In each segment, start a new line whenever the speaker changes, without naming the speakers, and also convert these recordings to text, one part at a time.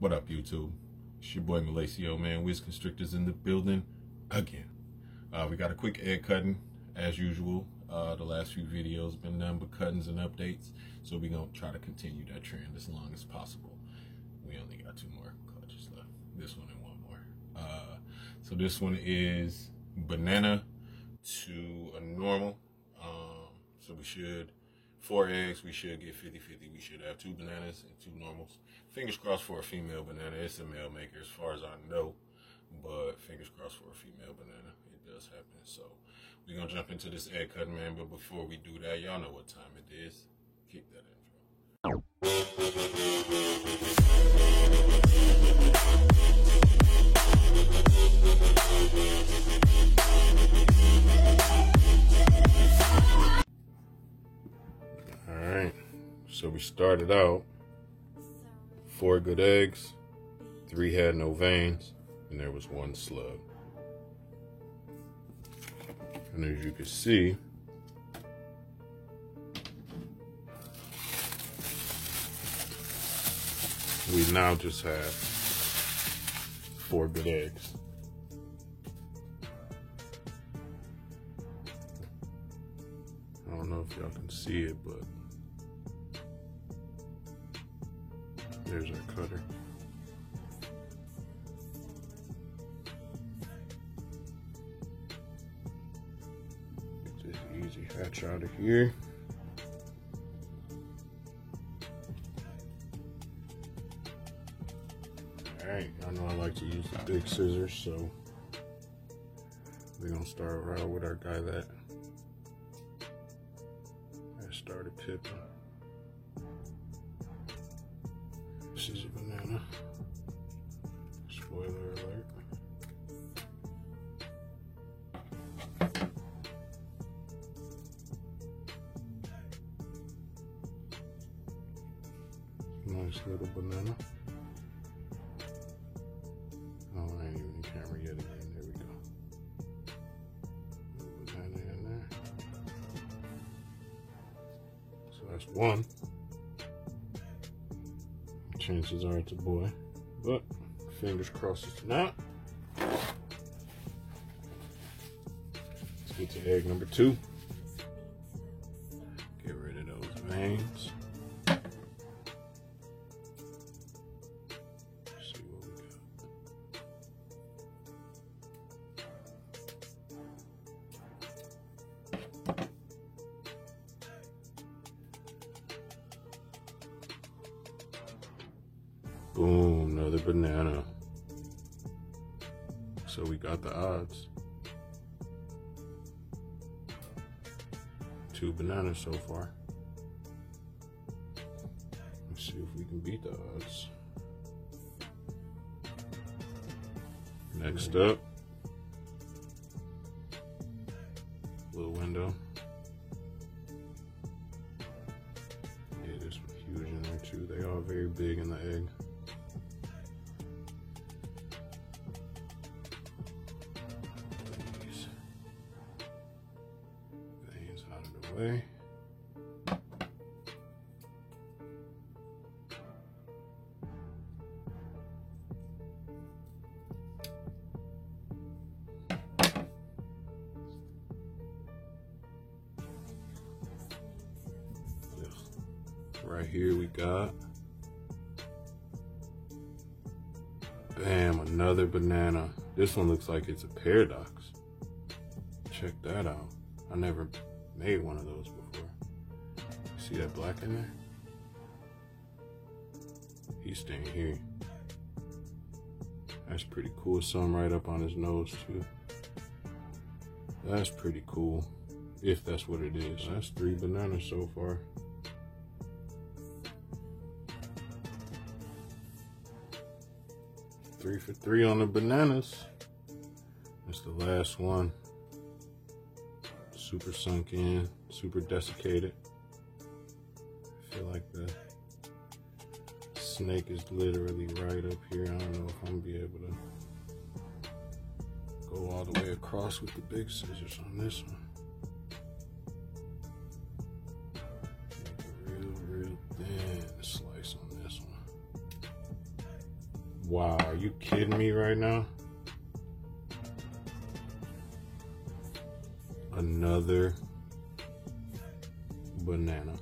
What up, YouTube? It's your boy Malacio, man. Wiz Constrictors in the building again. We got a quick egg cutting, as usual. The last few videos been done with cuttings and updates, so we're gonna try to continue that trend as long as possible. We only got 2 more clutches left. This one and 1 more. So this one is banana to a normal. So we should 4 eggs, we should get 50-50. We should have 2 bananas and 2 normals. Fingers crossed for a female banana. It's a male maker as far as I know, but fingers crossed for a female banana. It does happen. So we're going to jump into this egg cutting, man. But before we do that, y'all know what time it is. Kick that intro. Alright, so we started out 4 good eggs, 3 had no veins, and there was 1 slug. And as you can see, we now just have 4 good eggs. I don't know if y'all can see it, but there's our cutter. Get this easy hatch out of here. Alright, I know I like to use the big scissors, so we're gonna start out with our guy that started pipping. This is a banana. Spoiler alert. Nice little banana. Oh, I ain't even in camera yet again. There we go. Little banana in there. So that's 1. Chances are it's a boy, but fingers crossed it's not. Let's get to egg number 2. Get rid of those veins. See what we got. Boom, another banana. So we got the odds. 2 bananas so far. Let's see if we can beat the odds. Next up, little window. Yeah, there's huge in there too. They are very big in the egg. Way. Right here we got, bam, another banana. This one looks like it's a paradox. Check that out. I never made one of those before. See that black in there? He's staying here. That's pretty cool. Some right up on his nose too. That's pretty cool, if that's what it is. That's 3 bananas so far. Three for 3 on the bananas. That's the last one. Super sunk in, super desiccated. I feel like the snake is literally right up here. I don't know if I'm gonna be able to go all the way across with the big scissors on this one. Make a real thin slice on this one. Wow, are you kidding me right now? Another banana.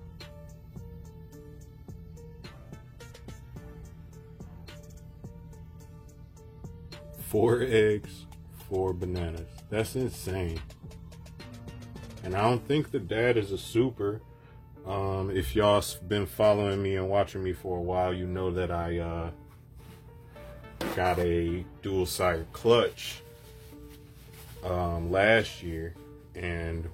Four eggs, 4 bananas. That's insane. And I don't think the dad is a super. If y'all been following me and watching me for a while, you know that I got a dual-sided clutch last year, and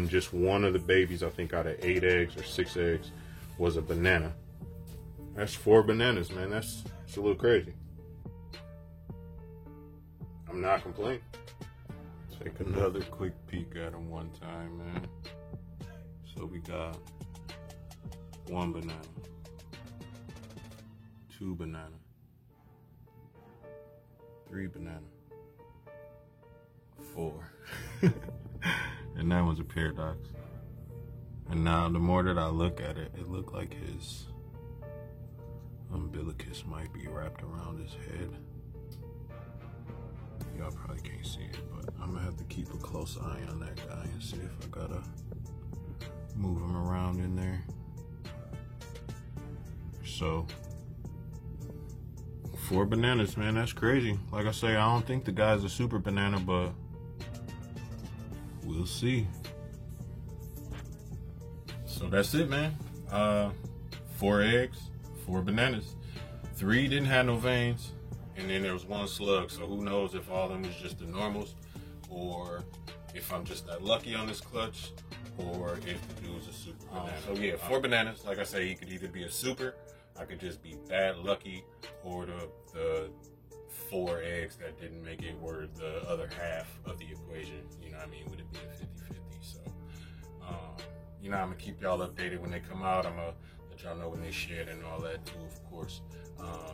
just one of the babies, I think out of 8 eggs or 6 eggs, was a banana. That's 4 bananas, man. That's a little crazy. I'm not complaining. Take another quick peek at them one time, man. So we got 1 banana, 2 banana, 3 banana, 4. And that one's a paradox. And now the more that I look at it, it looked like his umbilicus might be wrapped around his head. Y'all probably can't see it, but I'm gonna have to keep a close eye on that guy and see if I gotta move him around in there. So 4 bananas, man, that's crazy. Like I say, I don't think the guy's a super banana, but we'll see. So that's it, man. 4 eggs, 4 bananas. 3 didn't have no veins, and then there was 1 slug. So who knows if all of them was just the normals, or if I'm just that lucky on this clutch, or if the dude's a super banana. So yeah, 4 bananas. Like I say, he could either be a super, I could just be bad lucky, or the 4 eggs that didn't make it were the other half of the equation. You know what I mean? Would it be a 50-50? So, you know, I'm gonna keep y'all updated when they come out. I'm gonna let y'all know when they share and all that too, of course.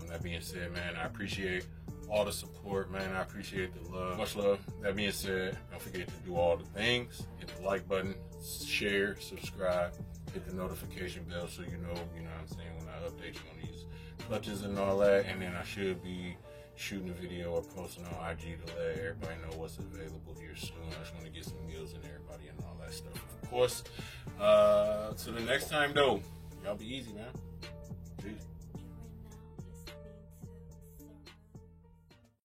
That being said, man, I appreciate all the support, man. I appreciate the love. Much love. That being said, don't forget to do all the things. Hit the like button, share, subscribe, hit the notification bell so you know what I'm saying, when I update you on these clutches and all that. And then I should be shooting a video or posting on IG to let everybody know what's available here soon. I just want to get some meals in everybody and all that stuff, of course. Till the next time, though, y'all be easy, man. Peace.